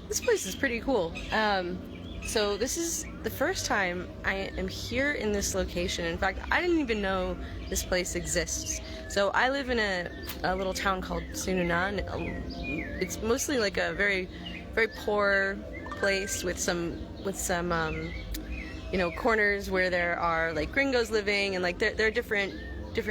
This place is pretty cool. So this is the first time I am here in this location. In fact, I didn't even know this place exists. So I live in a little town called Tzunana. It's mostly like a very, very poor place with some corners where there are like gringos living, and like there are different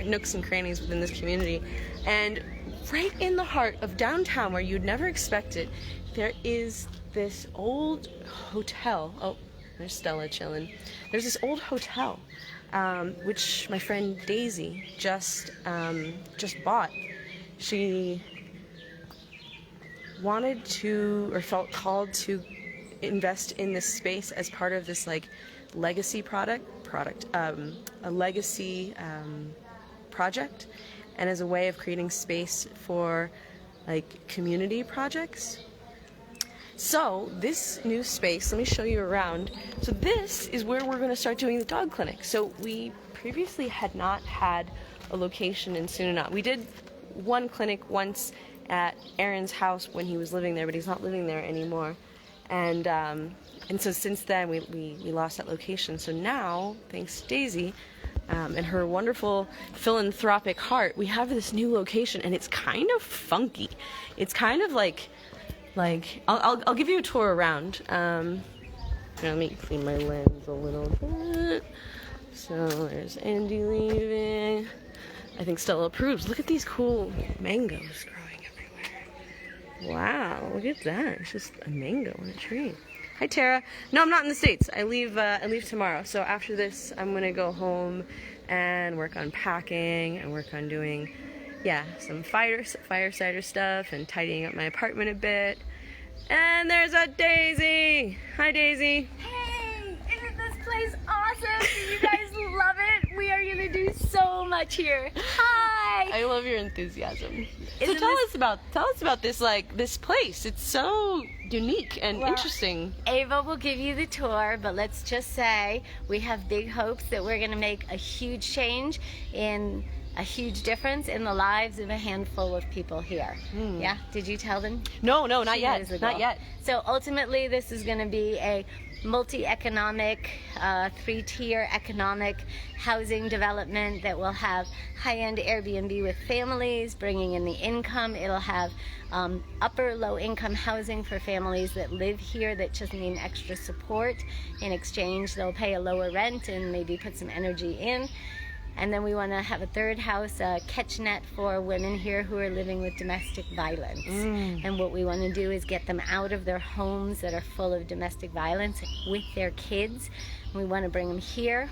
nooks and crannies within this community. And right in the heart of downtown, where you'd never expect it, there is this old hotel. Oh, there's Stella chilling. There's this old hotel, which my friend Daisy just bought. She wanted to, or felt called to, invest in this space as part of this like legacy a legacy project, and as a way of creating space for like community projects. So this new space, let me show you around. So this is where we're going to start doing the dog clinic. So we previously had not had a location in Tzunana. We did one clinic once at Aaron's house when he was living there, but he's not living there anymore. And so since then we lost that location. So now, thanks to Daisy and her wonderful philanthropic heart, we have this new location, and it's kind of funky. It's kind of like I'll give you a tour around. Let me clean my lens a little bit. So there's Andy leaving. I think Stella approves. Look at these cool mangoes growing everywhere. Wow, look at that. It's just a mango on a tree. Hi, Tara. No, I'm not in the States. I leave tomorrow. So after this, I'm gonna go home and work on packing and work on doing, some firesider stuff and tidying up my apartment a bit. And there's a Daisy. Hi, Daisy. Hey, isn't this place awesome? You guys love it? We are gonna do so much here. Hi. I love your enthusiasm. So tell us about this place. It's so unique and interesting. Ava will give you the tour, but let's just say we have big hopes that we're gonna make a huge change in a huge difference in the lives of a handful of people here. Yeah? Did you tell them? No, not yet. Not yet. So ultimately, this is going to be a multi-economic, three-tier economic housing development that will have high-end Airbnb with families, bringing in the income. It'll have upper low-income housing for families that live here that just need extra support. In exchange, they'll pay a lower rent and maybe put some energy in. And then we want to have a third house, a catch net for women here who are living with domestic violence. And what we want to do is get them out of their homes that are full of domestic violence with their kids. We want to bring them here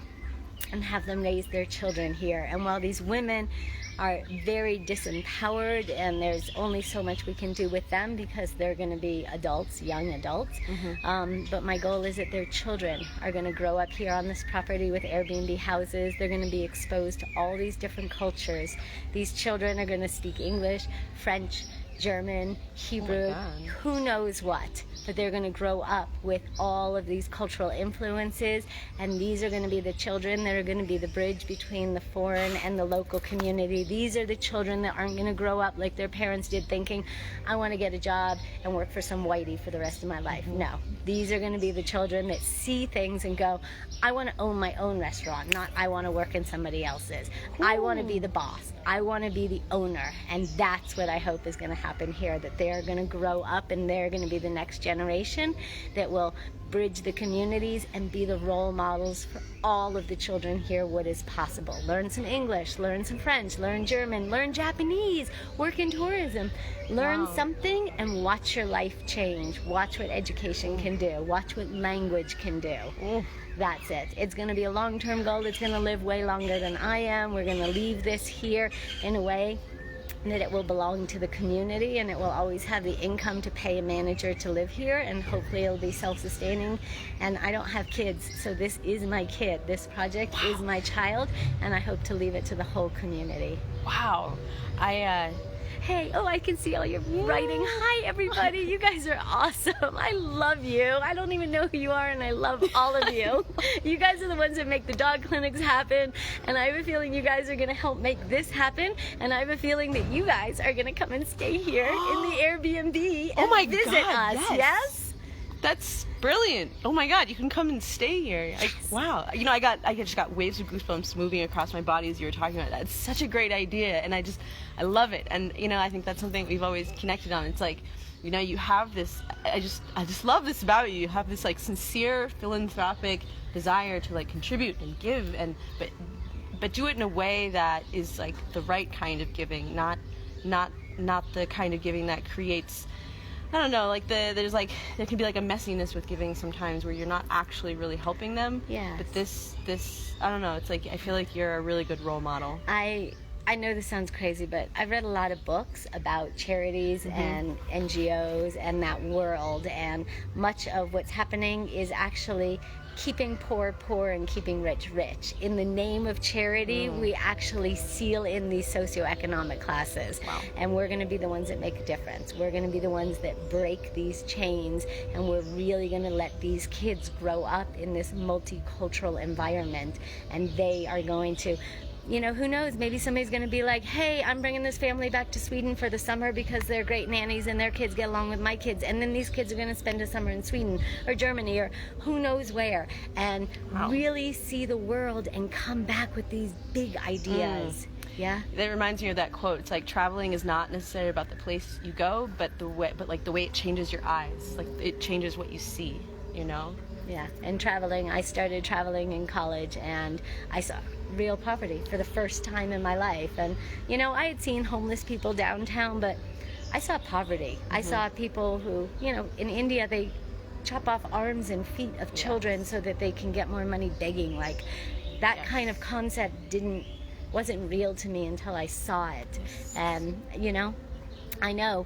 and have them raise their children here. And while these women are very disempowered, and there's only so much we can do with them because they're going to be adults, young adults. But my goal is that their children are going to grow up here on this property with Airbnb houses. They're going to be exposed to all these different cultures. These children are going to speak English, French, German, Hebrew, who knows what, but they're going to grow up with all of these cultural influences, and these are going to be the children that are going to be the bridge between the foreign and the local community. These are the children that aren't going to grow up like their parents did, thinking, I want to get a job and work for some whitey for the rest of my life. No, these are going to be the children that see things and go, I want to own my own restaurant, not I want to work in somebody else's. I want to be the boss. I want to be the owner, and that's what I hope is going to happen here, that they're going to grow up and they're going to be the next generation that will bridge the communities and be the role models for all of the children here what is possible. Learn some English, learn some French, learn German, learn Japanese, work in tourism, learn something and watch your life change. Watch what education can do. Watch what language can do. That's it. It's going to be a long-term goal. It's going to live way longer than I am. We're going to leave this here in a way that it will belong to the community, and it will always have the income to pay a manager to live here, and hopefully it'll be self-sustaining. And I don't have kids, so this is my kid. This project is my child, and I hope to leave it to the whole community. Wow. hey, oh, I can see all your writing. Hi, everybody. You guys are awesome. I love you. I don't even know who you are, and I love all of you. You guys are the ones that make the dog clinics happen, and I have a feeling you guys are going to help make this happen, and I have a feeling that you guys are going to come and stay here in the Airbnb and visit us. Yes? That's brilliant. Oh my God, you can come and stay here. Wow. You know, I just got waves of goosebumps moving across my body as you were talking about that. It's such a great idea, and I love it. And you know, I think that's something we've always connected on. It's like, you know, you have this, I just love this about you. You have this like sincere philanthropic desire to like contribute and give, and but do it in a way that is like the right kind of giving, not the kind of giving that creates, I don't know, like there can be like a messiness with giving sometimes where you're not actually really helping them. Yeah. But this, I don't know, it's like, I feel like you're a really good role model. I know this sounds crazy, but I've read a lot of books about charities and NGOs and that world, and much of what's happening is actually keeping poor poor and keeping rich rich. In the name of charity, we actually seal in these socioeconomic classes. Wow. And we're going to be the ones that make a difference. We're going to be the ones that break these chains, and we're really going to let these kids grow up in this multicultural environment, and they are going to, you know, who knows, maybe somebody's going to be like, hey, I'm bringing this family back to Sweden for the summer because they're great nannies and their kids get along with my kids, and then these kids are going to spend a summer in Sweden or Germany or who knows where, and really see the world and come back with these big ideas. Yeah. That reminds me of that quote. It's like traveling is not necessarily about the place you go, but the way it changes your eyes. Like it changes what you see, you know? Yeah, and traveling, I started traveling in college, and I saw real poverty for the first time in my life. And, you know, I had seen homeless people downtown, but I saw poverty. I saw people who, you know, in India, they chop off arms and feet of children so that they can get more money begging. Like, that kind of concept wasn't real to me until I saw it. And, you know, I know,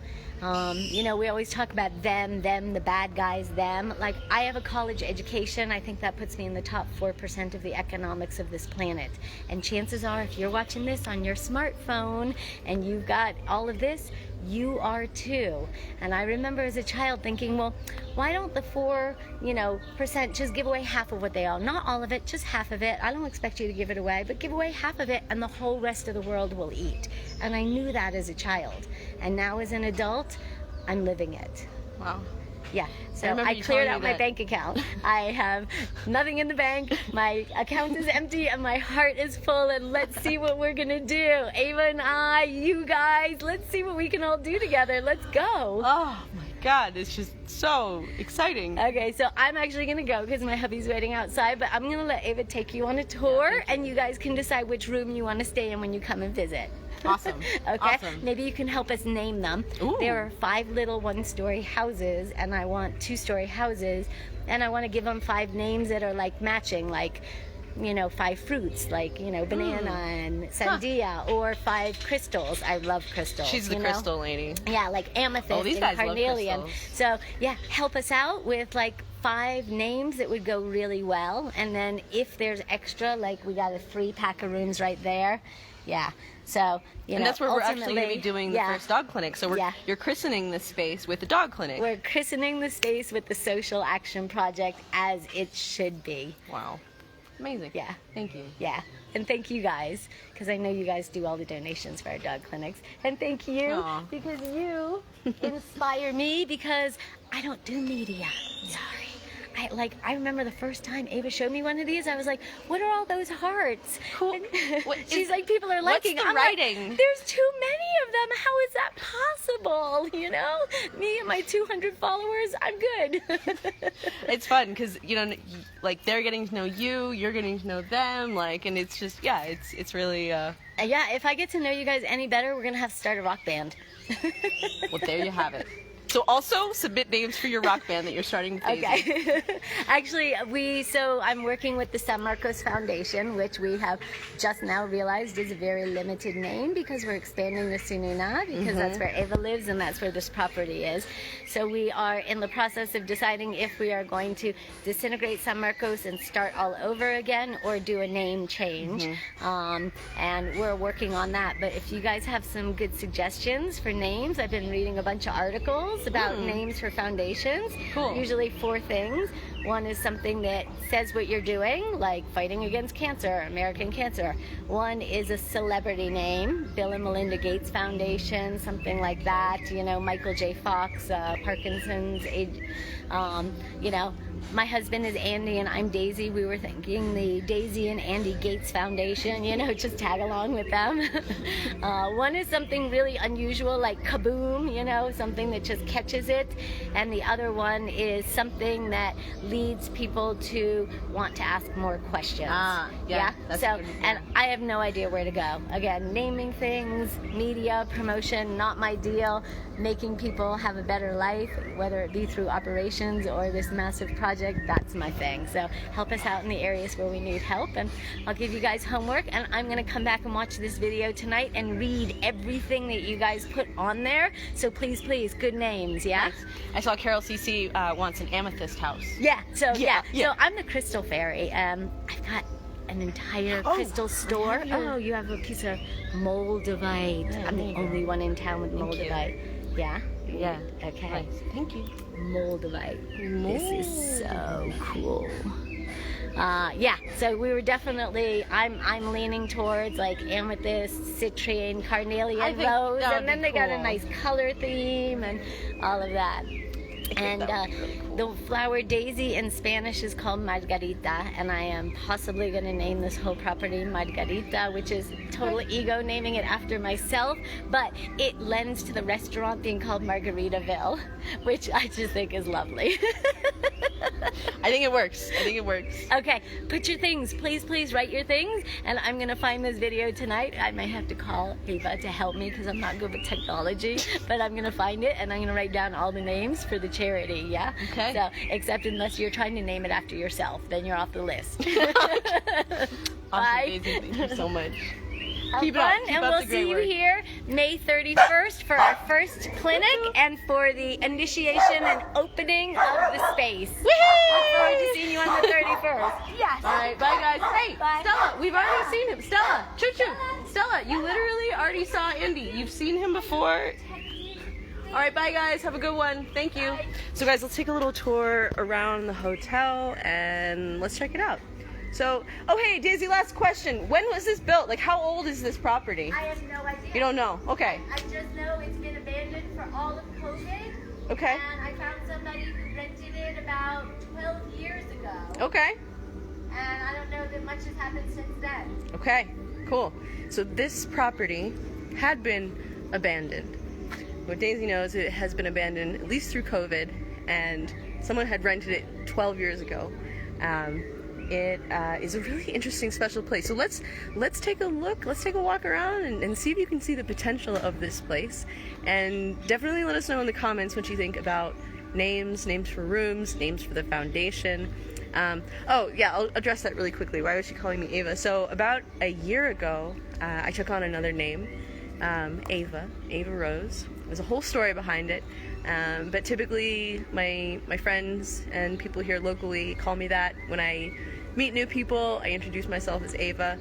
you know, we always talk about them, the bad guys, them. Like, I have a college education. I think that puts me in the top 4% of the economics of this planet. And chances are, if you're watching this on your smartphone and you've got all of this, you are too. And I remember as a child thinking, well, why don't the 4% just give away half of what they own? Not all of it, just half of it. I don't expect you to give it away, but give away half of it and the whole rest of the world will eat. And I knew that as a child. And now as an adult, I'm living it. Wow. Yeah, so I cleared out my bank account. I have nothing in the bank. My account is empty and my heart is full, and let's see what we're gonna do. Ava and I, you guys, let's see what we can all do together. Let's go. Oh my God, it's just so exciting. Okay, so I'm actually gonna go because my hubby's waiting outside, but I'm gonna let Ava take you on a tour, and you guys can decide which room you want to stay in when you come and visit. Awesome. Okay. Awesome. Maybe you can help us name them. Ooh. There are 5 little 1-story houses, and I want 2-story houses, and I want to give them 5 names that are like matching, like, you know, 5 fruits, like, you know, banana and sandia, or 5 crystals. I love crystals. She's the crystal lady. Yeah, like amethyst these and guys love carnelian. crystals. So yeah, help us out with like 5 names that would go really well, and then if there's extra, like we got a free pack of rooms right there. Yeah. So, you know, and that's where we're actually going to be doing the first dog clinic. So you're christening this space with the dog clinic. We're christening the space with the Social Action Project as it should be. Wow. Amazing. Yeah. Thank you. Yeah. And thank you guys, because I know you guys do all the donations for our dog clinics. And thank you, because you inspire me, because I don't do media. Sorry. I remember the first time Ava showed me one of these, I was like, what are all those hearts? Cool. She's like, people are liking. What's the writing? Like, there's too many of them. How is that possible? You know, me and my 200 followers, I'm good. It's fun because, you know, like they're getting to know you, you're getting to know them, like, and it's just, yeah, it's really. Yeah, if I get to know you guys any better, we're gonna have to start a rock band. Well, there you have it. So also submit names for your rock band that you're starting with Daisy. Okay. Actually, I'm working with the San Marcos Foundation, which we have just now realized is a very limited name because we're expanding to Tzunana, because that's where Eva lives and that's where this property is. So we are in the process of deciding if we are going to disintegrate San Marcos and start all over again or do a name change. And we're working on that. But if you guys have some good suggestions for names, I've been reading a bunch of articles about names for foundations. Cool. Usually 4 things. One is something that says what you're doing, like fighting against cancer, American Cancer. One is a celebrity name, Bill and Melinda Gates Foundation, something like that. You know, Michael J. Fox, Parkinson's, you know, my husband is Andy and I'm Daisy. We were thinking the Daisy and Andy Gates Foundation, you know, just tag along with them. One is something really unusual like kaboom, you know, something that just catches it. And the other one is something that leads people to want to ask more questions. Yeah. So, and I have no idea where to go. Again, naming things, media, promotion, not my deal. Making people have a better life, whether it be through operations or this massive project, that's my thing. So help us out in the areas where we need help, and I'll give you guys homework, and I'm going to come back and watch this video tonight and read everything that you guys put on there. So please, good names, yeah? Nice. I saw Carol CC wants an amethyst house. Yeah, so Yeah. So I'm the crystal fairy. I've got an entire crystal store. Oh, you have a piece of moldavite. Yeah, I'm the only one in town with moldavite. Yeah? Yeah. Okay. Nice. Thank you. Moldavite. This is so cool. Yeah, so we were definitely, I'm leaning towards like amethyst, citrine, carnelian, rose, and then they got a nice color theme and all of that. And the flower daisy in Spanish is called margarita, and I am possibly going to name this whole property Margarita, which is total ego naming it after myself, but it lends to the restaurant being called Margaritaville, which I just think is lovely. I think it works. Okay, put your things, please write your things, and I'm going to find this video tonight. I might have to call Eva to help me because I'm not good with technology, but I'm going to find it, and I'm going to write down all the names for the charity, yeah? Okay. So, except unless you're trying to name it after yourself, then you're off the list. Awesome, Daisy. Thank you so much. Have Keep it fun, up. Keep and up we'll the great see you work. here May 31st for our first clinic and for the initiation and opening of the space. Look forward to seeing you on the 31st. Yes. All right, bye guys. Hey, Bye. Stella, we've already seen him. Stella, choo-choo. Stella, you literally already saw Andy. You've seen him before. All right, bye guys. Have a good one. Thank you. So guys, let's take a little tour around the hotel and let's check it out. So, oh hey, Daisy, last question. When was this built? Like, how old is this property? I have no idea. You don't know? Okay. I just know it's been abandoned for all of COVID. Okay. And I found somebody who rented it about 12 years ago. Okay. And I don't know that much has happened since then. Okay, cool. So this property had been abandoned. What Daisy knows, it has been abandoned at least through COVID, and someone had rented it 12 years ago. It is a really interesting, special place. So let's take a look, let's take a walk around and see if you can see the potential of this place. And definitely let us know in the comments what you think about names for rooms, names for the foundation. Oh yeah, I'll address that really quickly. Why was she calling me Ava? So about a year ago, I took on another name, Ava Rose. There's a whole story behind it. But typically my friends and people here locally call me that. When I meet new people, I introduce myself as Ava.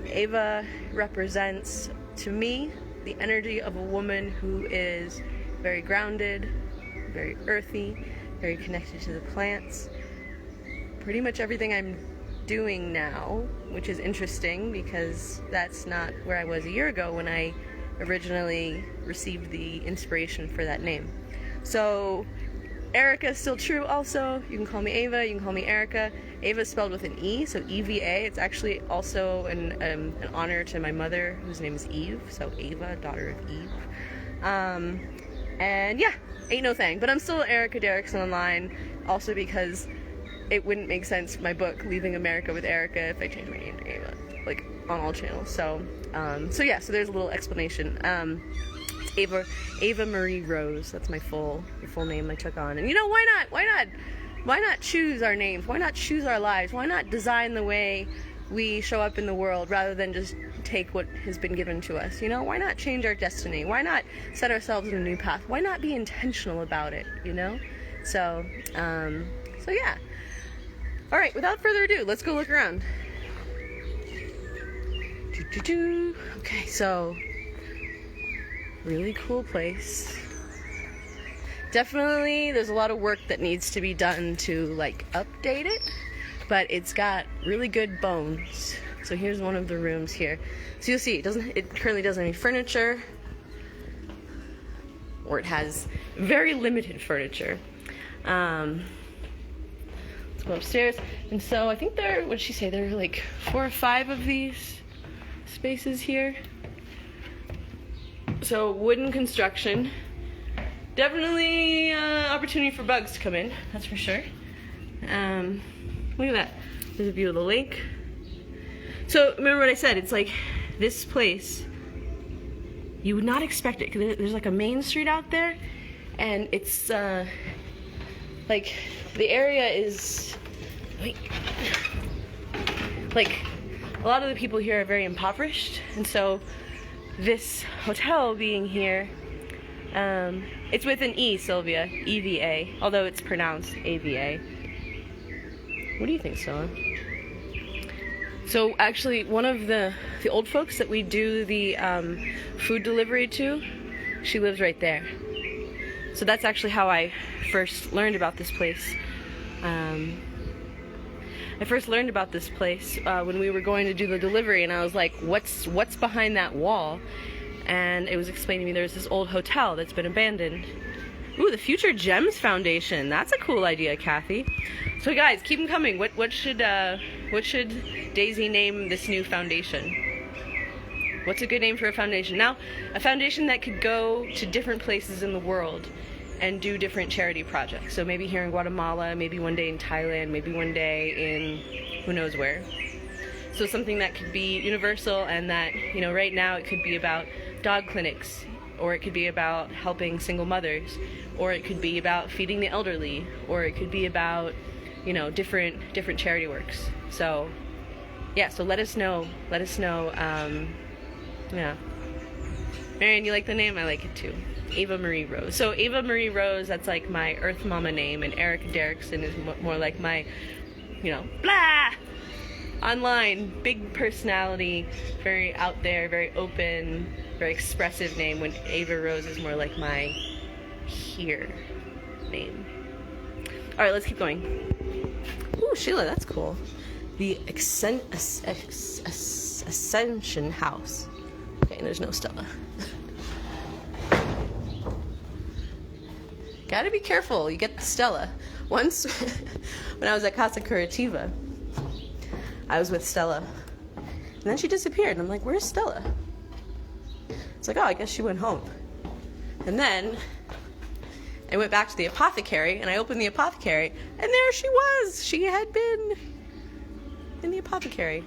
Ava represents, to me, the energy of a woman who is very grounded, very earthy, very connected to the plants. Pretty much everything I'm doing now, which is interesting because that's not where I was a year ago when I originally received the inspiration for that name. So Erica is still true also. You can call me Ava, you can call me Erica. Ava is spelled with an E, so EVA. It's actually also an honor to my mother, whose name is Eve, so Ava, daughter of Eve. And yeah, ain't no thing. But I'm still Erica Derrickson online, also because it wouldn't make sense, my book, Leaving America with Erica, if I changed my name to Ava, like on all channels. So yeah, so there's a little explanation. Ava Marie Rose. That's my full name I took on. And you know, why not? Why not choose our names? Why not choose our lives? Why not design the way we show up in the world rather than just take what has been given to us? You know, why not change our destiny? Why not set ourselves in a new path? Why not be intentional about it, you know? So yeah. All right, without further ado, let's go look around. Okay, so really cool place. Definitely there's a lot of work that needs to be done to like update it, but it's got really good bones. So here's one of the rooms here. So you'll see it currently doesn't have any furniture, or it has very limited furniture. Let's go upstairs. And so I think what did she say? There are like 4 or 5 of these spaces here. So wooden construction. Definitely opportunity for bugs to come in, that's for sure. Look at that. There's a view of the lake. So remember what I said, it's like this place, you would not expect it, because there's like a main street out there, and it's like the area is like a lot of the people here are very impoverished, and so this hotel being here, it's with an E, Sylvia, EVA, although it's pronounced AVA. What do you think, Stella? So actually, one of the old folks that we do the food delivery to, she lives right there. So that's actually how I first learned about this place. I first learned about this place when we were going to do the delivery, and I was like, what's behind that wall? And it was explaining to me there's this old hotel that's been abandoned. Ooh, the Future Gems Foundation. That's a cool idea, Kathy. So guys, keep them coming. What should Daisy name this new foundation? What's a good name for a foundation? Now, a foundation that could go to different places in the world and do different charity projects. So maybe here in Guatemala, maybe one day in Thailand, maybe one day in who knows where. So something that could be universal, and that, you know, right now it could be about dog clinics, or it could be about helping single mothers, or it could be about feeding the elderly, or it could be about, you know, different charity works. So yeah, so let us know. Yeah. Marion, you like the name? I like it too. Ava Marie Rose. So Ava Marie Rose, that's like my Earth Mama name, and Eric Derrickson is more like my, you know, blah! Online, big personality, very out there, very open, very expressive name, when Ava Rose is more like my here name. Alright, let's keep going. Ooh, Sheila, that's cool. The Ascension House. Okay, there's no Stella. Gotta be careful, you get the Stella. Once, when I was at Casa Curativa, I was with Stella, and then she disappeared, and I'm like, where's Stella? It's like, oh, I guess she went home. And then I went back to the apothecary, and I opened the apothecary, and there she was. She had been in the apothecary.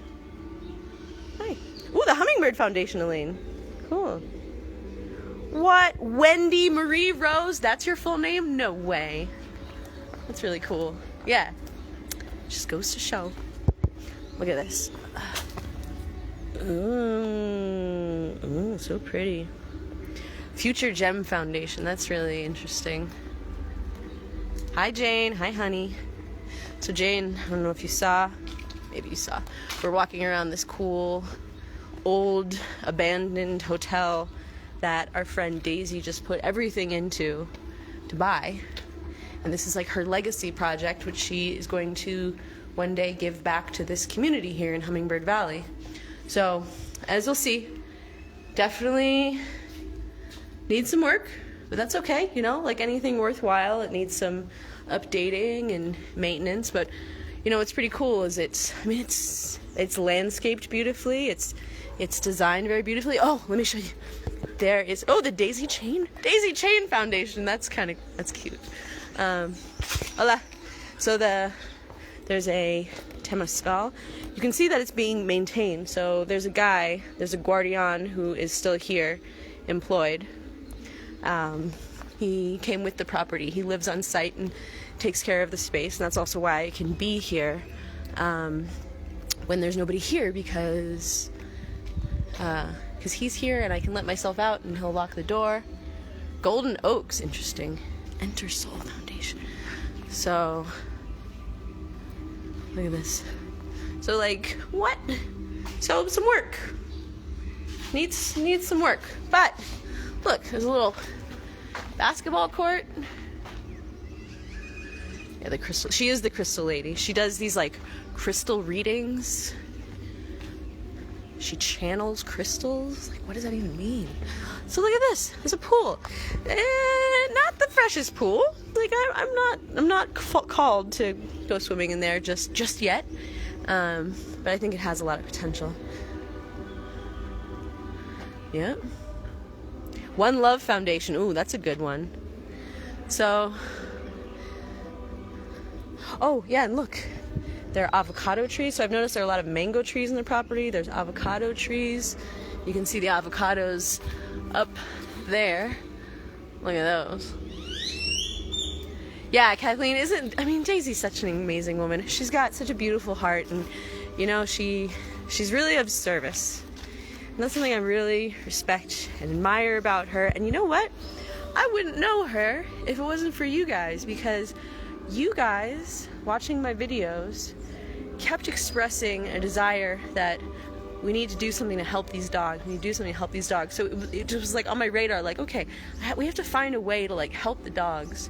Hi. Ooh, the Hummingbird Foundation, Elaine. Cool. What? Wendy Marie Rose? That's your full name? No way. That's really cool. Yeah. Just goes to show. Look at this. Ooh, so pretty. Future Gem Foundation. That's really interesting. Hi, Jane. Hi, honey. So, Jane, I don't know if you saw. Maybe you saw. We're walking around this cool, old, abandoned hotel that our friend Daisy just put everything into to buy. And this is like her legacy project, which she is going to one day give back to this community here in Hummingbird Valley. So, as you'll see, definitely needs some work, but that's okay, you know, like anything worthwhile, it needs some updating and maintenance. But you know what's pretty cool is it's landscaped beautifully, it's designed very beautifully. Oh, let me show you. There is, oh, the Daisy Chain Foundation. That's cute. Hola. So there's a temazcal. You can see that it's being maintained. So there's a guardian who is still here, employed, He came with the property. He lives on site and takes care of the space, and that's also why I can be here when there's nobody here, because he's here and I can let myself out and he'll lock the door. Golden Oaks, interesting. Enter Soul Foundation. So, look at this. So like, what? So some work. Needs some work. But look, there's a little basketball court. Yeah, the crystal. She is the crystal lady. She does these like crystal readings. She channels crystals. Like, what does that even mean? So look at this. There's a pool. Not the freshest pool. Like, I'm not called to go swimming in there just yet. But I think it has a lot of potential. Yeah. One Love Foundation. Ooh, that's a good one. So, oh yeah, and look, there are avocado trees. So I've noticed there are a lot of mango trees in the property. There's avocado trees. You can see the avocados up there. Look at those. Yeah, Kathleen Daisy's such an amazing woman. She's got such a beautiful heart, and you know, she's really of service. And that's something I really respect and admire about her. And you know what? I wouldn't know her if it wasn't for you guys, because you guys watching my videos kept expressing a desire that we need to do something to help these dogs. We need to do something to help these dogs. So it was like on my radar, like, okay, we have to find a way to like help the dogs.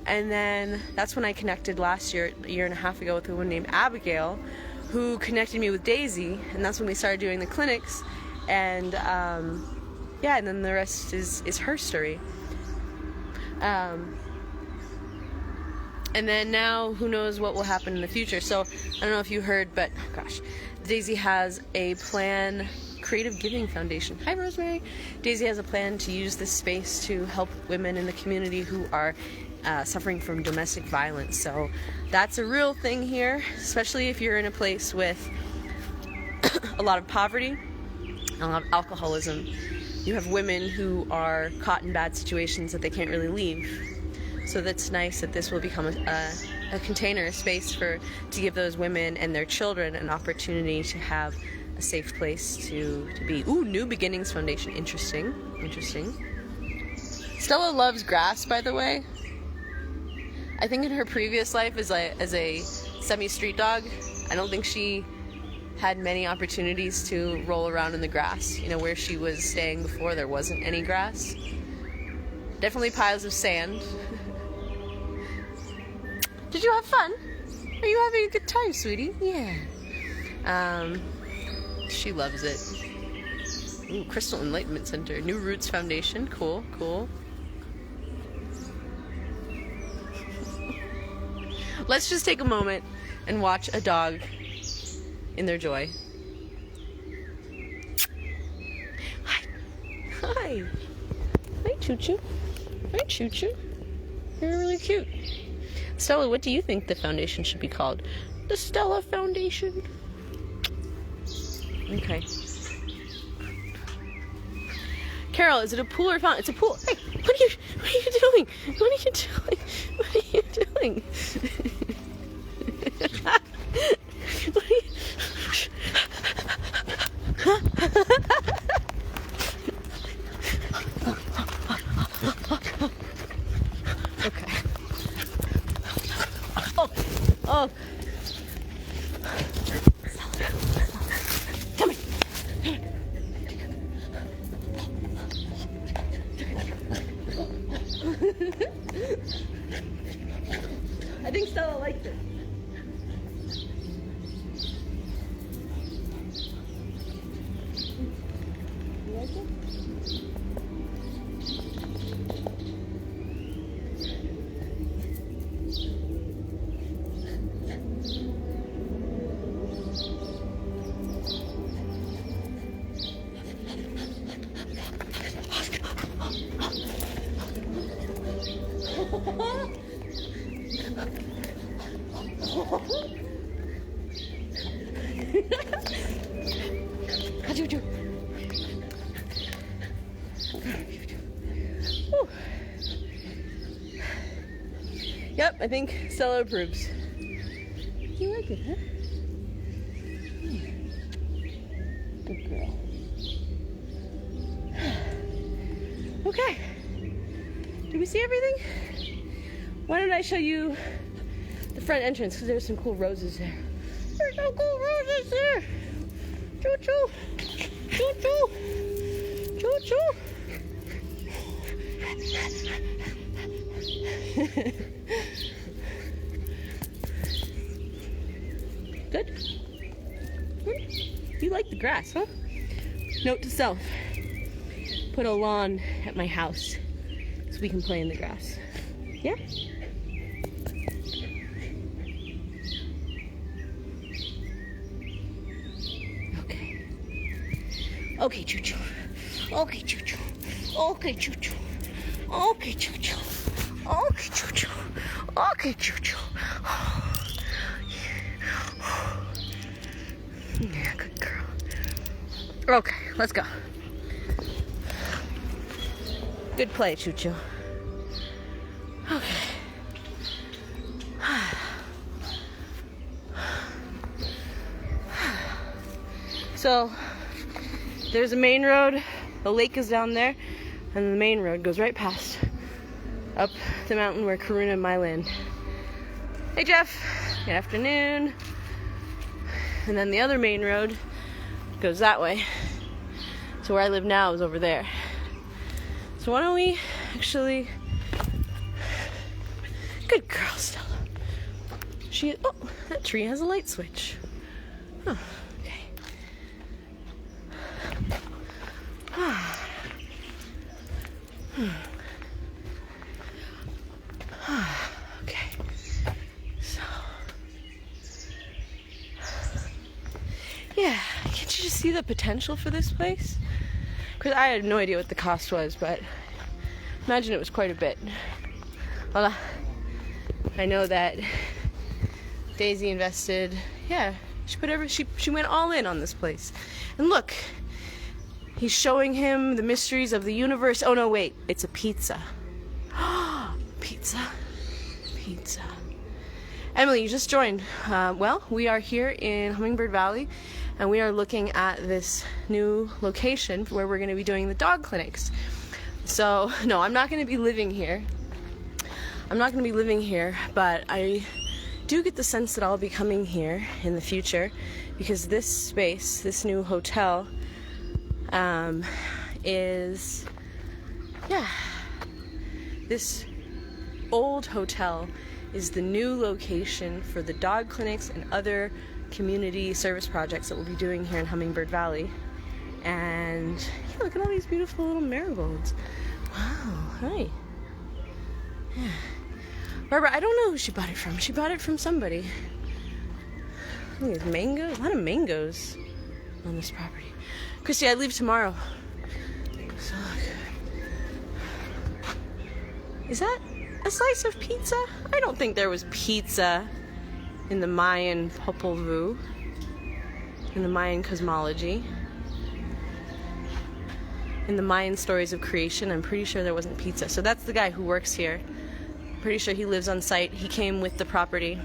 And then that's when I connected last year, a year and a half ago, with a woman named Abigail, who connected me with Daisy, and that's when we started doing the clinics. And yeah, and then the rest is her story. And then now, who knows what will happen in the future. So I don't know if you heard, but gosh, Daisy has a plan. Creative Giving Foundation. Hi, Rosemary. Daisy has a plan to use this space to help women in the community who are suffering from domestic violence. So that's a real thing here, especially if you're in a place with a lot of poverty, a lot of alcoholism. You have women who are caught in bad situations that they can't really leave. So that's nice that this will become a container, a space to give those women and their children an opportunity to have a safe place to be. Ooh, New Beginnings Foundation. Interesting. Stella loves grass, by the way. I think in her previous life as a semi-street dog, I don't think she had many opportunities to roll around in the grass. You know, where she was staying before, there wasn't any grass. Definitely piles of sand. Did you have fun? Are you having a good time, sweetie? Yeah. She loves it. Ooh, Crystal Enlightenment Center. New Roots Foundation. Cool. Let's just take a moment and watch a dog in their joy. Hi, Choo-Choo. Hi, Choo-Choo. You're really cute. Stella, what do you think the foundation should be called? The Stella Foundation. Okay. Carol, is it a pool or a fountain? It's a pool. Hey, what are you doing? Okay. Oh. Come here. I think Stella likes it. You like it? Yep, I think Stella approves. You like it, huh? Good girl. Okay. Did we see everything? Why don't I show you the front entrance, because there's some cool roses there. There's some cool roses there. Choo-choo. Choo-choo. Choo-choo. Good? You like the grass, huh? Note to self. Put a lawn at my house so we can play in the grass. Yeah? Okay. Okay, Choo-choo. Okay, Choo-choo. Okay, Choo-choo. Okay, Choo-choo. Okay, Choo-choo. Okay, Choo-choo. Yeah, good girl. Okay, let's go. Good play, Choo-choo. Okay. So, there's a main road, the lake is down there, and the main road goes right past, up the mountain where Karuna and I land. Hey Jeff, good afternoon. And then the other main road goes that way. So where I live now is over there. So why don't we actually... Good girl, Stella. Oh, that tree has a light switch. Huh, okay. Okay. So... Yeah, can't you just see the potential for this place? Because I had no idea what the cost was, but imagine it was quite a bit. Well, I know that Daisy invested, yeah, she went all in on this place. And look, he's showing him the mysteries of the universe. Oh no, wait, it's a pizza. Pizza. Pizza. Emily, you just joined. Well, we are here in Hummingbird Valley, and we are looking at this new location where we're going to be doing the dog clinics. So, no, I'm not going to be living here. But I do get the sense that I'll be coming here in the future, because this space, this new hotel, this old hotel is the new location for the dog clinics and other community service projects that we'll be doing here in Hummingbird Valley. And yeah, look at all these beautiful little marigolds. Wow, hi. Yeah. Barbara, I don't know who she bought it from. She bought it from somebody. Look at these mangoes. A lot of mangoes on this property. Christy, I leave tomorrow. So look. Is that a slice of pizza? I don't think there was pizza in the Mayan Popol Vuh, in the Mayan cosmology. In the Mayan stories of creation, I'm pretty sure there wasn't pizza. So that's the guy who works here. Pretty sure he lives on site. He came with the property.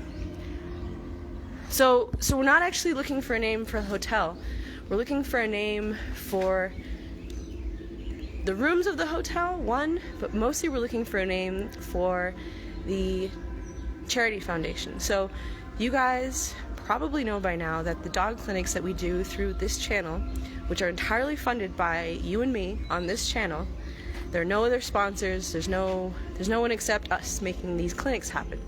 So we're not actually looking for a name for a hotel. We're looking for a name for the rooms of the hotel, one, but mostly we're looking for a name for the charity foundation. So you guys probably know by now that the dog clinics that we do through this channel, which are entirely funded by you and me on this channel, there are no other sponsors, there's no one except us making these clinics happen.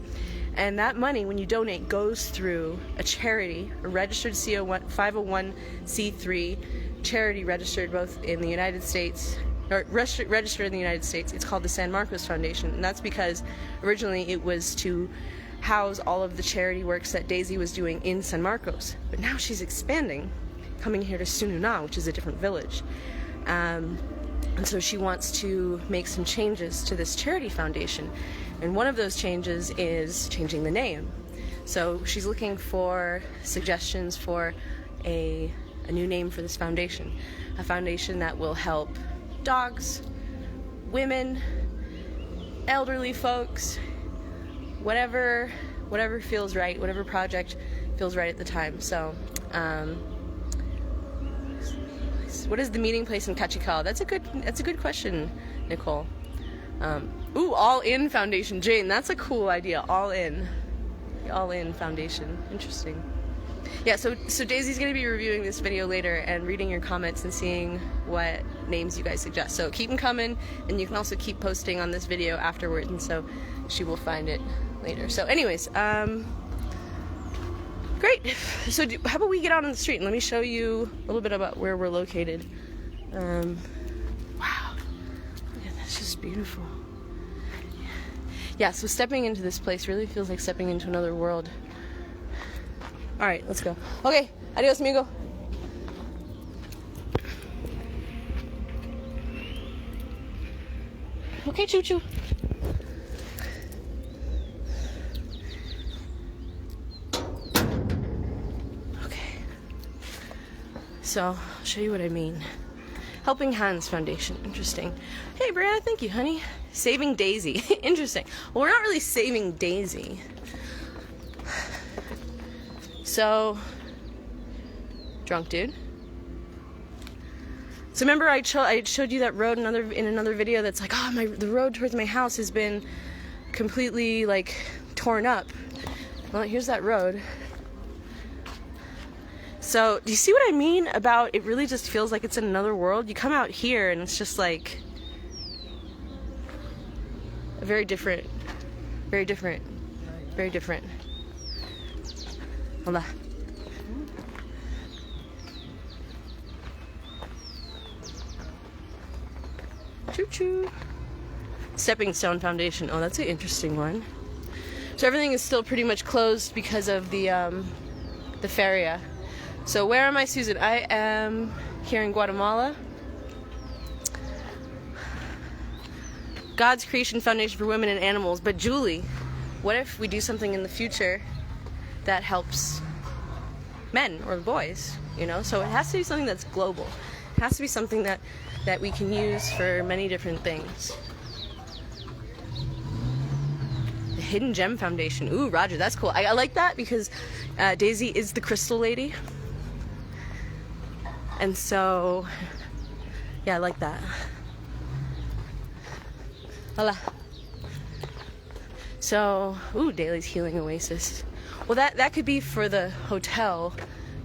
And that money, when you donate, goes through a charity, a registered 501c3 charity registered both in the United States, or registered in the United States. It's called the San Marcos Foundation, and that's because originally it was to house all of the charity works that Daisy was doing in San Marcos. But now she's expanding, coming here to Tzunana, which is a different village. And so she wants to make some changes to this charity foundation. And one of those changes is changing the name. So she's looking for suggestions for a new name for this foundation. A foundation that will help dogs, women, elderly folks, whatever feels right, whatever project feels right at the time. So, what is the meeting place in Kachikal? That's a good question, Nicole. Ooh, All In Foundation, Jane. That's a cool idea. All In Foundation. Interesting. Yeah. So Daisy's gonna be reviewing this video later and reading your comments and seeing what names you guys suggest. So keep them coming, and you can also keep posting on this video afterwards, and so she will find it later. So, anyways, great. So how about we get out on the street and let me show you a little bit about where we're located. Wow, look at this, just beautiful. Yeah, so stepping into this place really feels like stepping into another world. All right, let's go. Okay, adios, amigo. Okay, choo-choo. So, I'll show you what I mean. Helping Hands Foundation. Interesting. Hey, Brianna, thank you, honey. Saving Daisy. Interesting. Well, we're not really saving Daisy. So, drunk dude. So remember I showed you that road in another video that's like, oh, the road towards my house has been completely, like, torn up. Well, here's that road. So, do you see what I mean about it really just feels like it's in another world? You come out here and it's just like a very different. Hold on. Choo-choo. Stepping Stone Foundation. Oh, that's an interesting one. So everything is still pretty much closed because of the feria. So where am I, Susan? I am here in Guatemala. God's Creation Foundation for Women and Animals. But Julie, what if we do something in the future that helps men or boys, you know? So it has to be something that's global. It has to be something that we can use for many different things. The Hidden Gem Foundation. Ooh, Roger, that's cool. I like that because Daisy is the crystal lady. And so, yeah, I like that. Hola. So, ooh, Daly's Healing Oasis. Well, that could be for the hotel,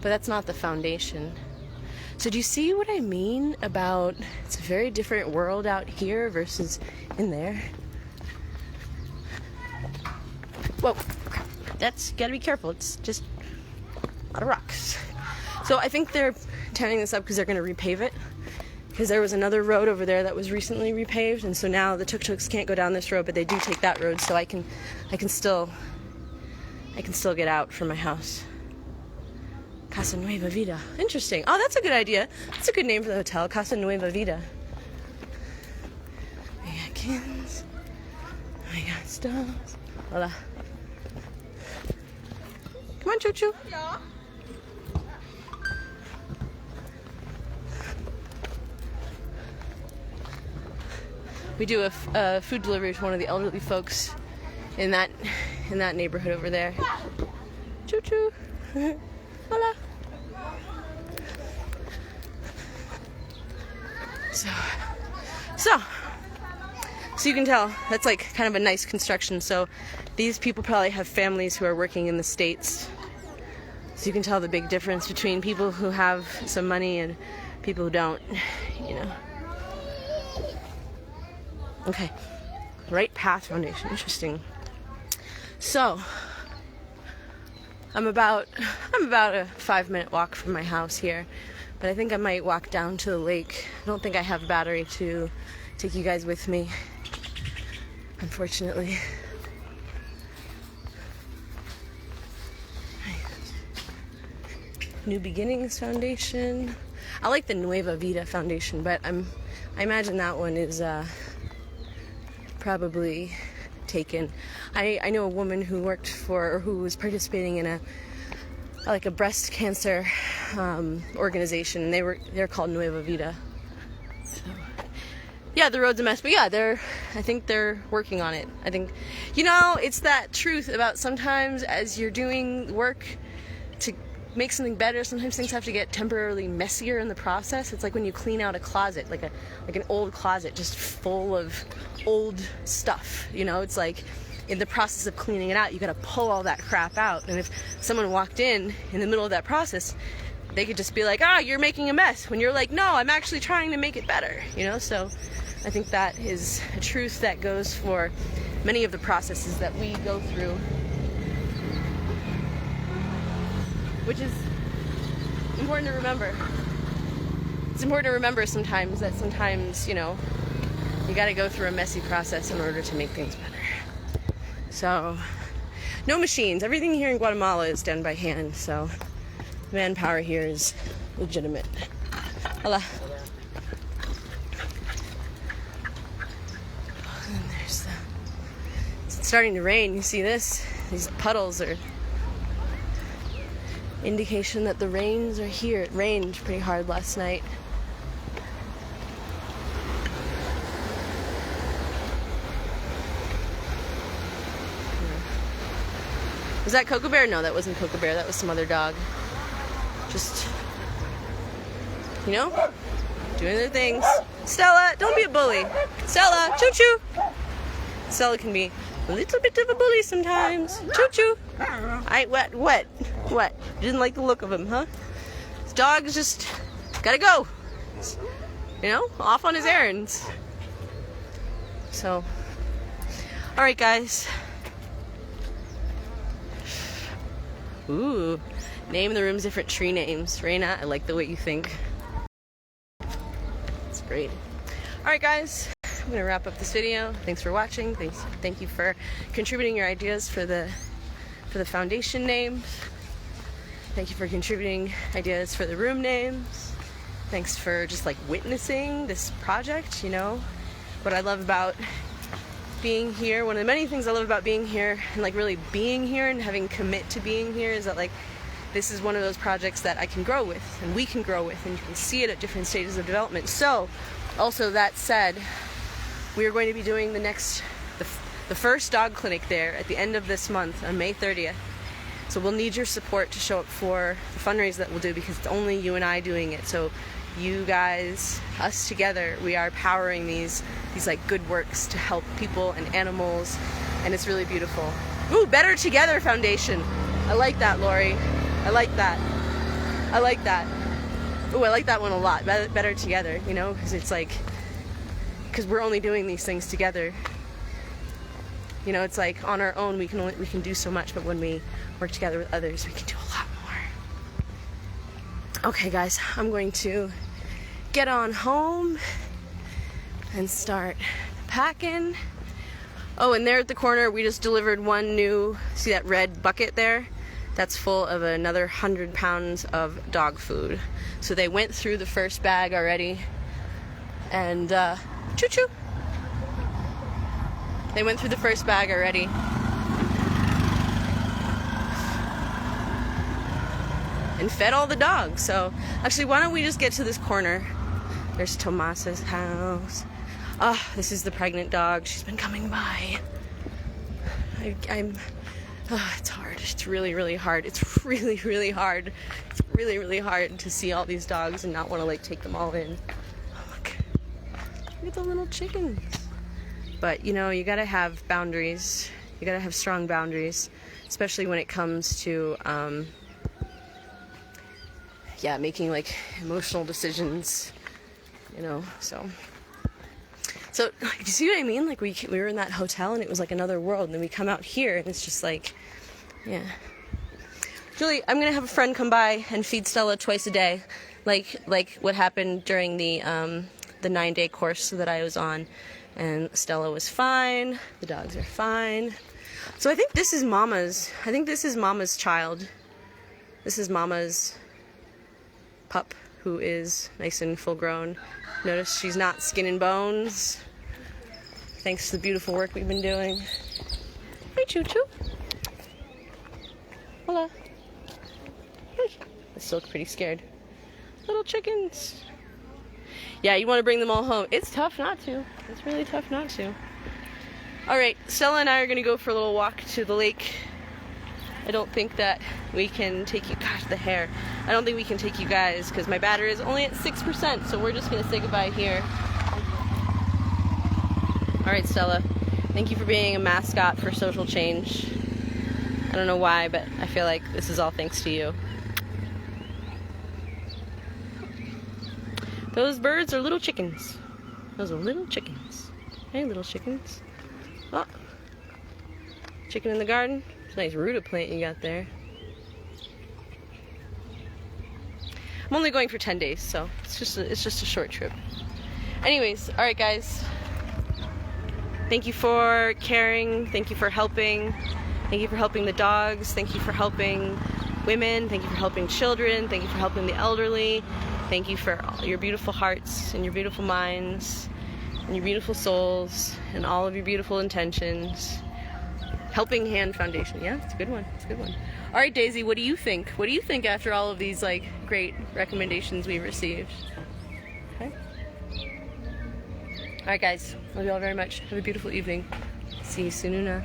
but that's not the foundation. So do you see what I mean about it's a very different world out here versus in there? Whoa, that's gotta be careful. It's just a lot of rocks. So I think they're tearing this up because they're going to repave it. Because there was another road over there that was recently repaved, and so now the tuk-tuks can't go down this road, but they do take that road, so I can still get out from my house. Casa Nueva Vida. Interesting. Oh, that's a good idea. That's a good name for the hotel, Casa Nueva Vida. We got kins. We got stones. Hola. Come on, choo-choo. Yeah. We do a food delivery to one of the elderly folks in that neighborhood over there. Choo choo. Hola. So you can tell that's like kind of a nice construction. So these people probably have families who are working in the States. So you can tell the big difference between people who have some money and people who don't, you know. Okay, Right Path Foundation, interesting. So, I'm about a 5-minute walk from my house here, but I think I might walk down to the lake. I don't think I have a battery to take you guys with me, unfortunately. New Beginnings Foundation. I like the Nueva Vida Foundation, but I imagine that one is probably taken. I know a woman who who was participating in a breast cancer organization, and they're called Nueva Vida. So, yeah, the road's a mess, but yeah, I think they're working on it. I think, you know, it's that truth about sometimes as you're doing work to make something better, sometimes things have to get temporarily messier in the process. It's like when you clean out a closet, like an old closet just full of old stuff, you know. It's like in the process of cleaning it out, you gotta pull all that crap out. And if someone walked in the middle of that process, they could just be like, ah, you're making a mess, when you're like, no, I'm actually trying to make it better, you know. So I think that is a truth that goes for many of the processes that we go through, which is important to remember. It's important to remember sometimes that sometimes, you know, you gotta go through a messy process in order to make things better. So, no machines. Everything here in Guatemala is done by hand, so manpower here is legitimate. Hola. And there's it's starting to rain. You see this? These puddles are indication that the rains are here. It rained pretty hard last night. Was that Cocoa Bear? No, that wasn't Cocoa Bear. That was some other dog. Just, you know, doing their things. Stella, don't be a bully. Stella, choo-choo. Stella can be a little bit of a bully sometimes. Choo-choo. What? You didn't like the look of him, huh? This dog's just gotta go. You know, off on his errands. So, all right, guys. Ooh, name the rooms different tree names. Reina, I like the way you think. It's great. All right, guys. I'm gonna wrap up this video. Thanks for watching. Thank you for contributing your ideas for the foundation names. Thank you for contributing ideas for the room names. Thanks for just like witnessing this project. You know, what I love about being here, one of the many things I love about being here and like really being here and having commit to being here, is that like this is one of those projects that I can grow with and we can grow with, and you can see it at different stages of development. So also, that said, we are going to be doing the first dog clinic there at the end of this month on May 30th. So we'll need your support to show up for the fundraiser that we'll do, because it's only you and I doing it. So you guys, us together, we are powering these like good works to help people and animals, and it's really beautiful. Ooh, Better Together Foundation. I like that, Lori. I like that. Ooh, I like that one a lot. Better Together, you know, because it's like, because we're only doing these things together. You know, it's like on our own we can do so much, but when we work together with others, we can do a lot more. Okay, guys, I'm going to get on home and start packing. Oh, and there at the corner, we just delivered one new, see that red bucket there? That's full of another 100 pounds of dog food. So they went through the first bag already, and choo-choo. They went through the first bag already. And fed all the dogs. So actually, why don't we just get to this corner? There's Tomas's house. Oh, this is the pregnant dog. She's been coming by. It's hard. It's really, really hard. It's really, really hard. It's really, really hard to see all these dogs and not want to like take them all in. Oh, look at the little chickens. But you know, you gotta have boundaries. You gotta have strong boundaries, especially when it comes to making like emotional decisions, you know. So you see what I mean? Like we were in that hotel and it was like another world, and then we come out here and it's just like, yeah. Julie, I'm gonna have a friend come by and feed Stella twice a day, like what happened during the 9-day course that I was on, and Stella was fine. The dogs are fine. So I think this is Mama's child. This is Mama's pup, who is nice and full grown. Notice she's not skin and bones, thanks to the beautiful work we've been doing. Hey, Choo-Choo. Hola. Hey. I still look pretty scared. Little chickens. Yeah, you want to bring them all home. It's tough not to. It's really tough not to. All right, Stella and I are going to go for a little walk to the lake. I don't think that we can take you, gosh, the hair. I don't think we can take you guys because my battery is only at 6%, so we're just going to say goodbye here. All right, Stella, thank you for being a mascot for social change. I don't know why, but I feel like this is all thanks to you. Those birds are little chickens. Those are little chickens. Hey, little chickens. Oh, chicken in the garden. It's a nice rhuda plant you got there. I'm only going for 10 days, so it's just a short trip. Anyways, all right, guys. Thank you for caring. Thank you for helping. Thank you for helping the dogs. Thank you for helping women. Thank you for helping children. Thank you for helping the elderly. Thank you for all your beautiful hearts and your beautiful minds and your beautiful souls and all of your beautiful intentions. Helping Hand Foundation. Yeah, it's a good one. It's a good one. All right, Daisy, what do you think? What do you think after all of these like great recommendations we've received? Okay. All right, guys. Love you all very much. Have a beautiful evening. See you soon.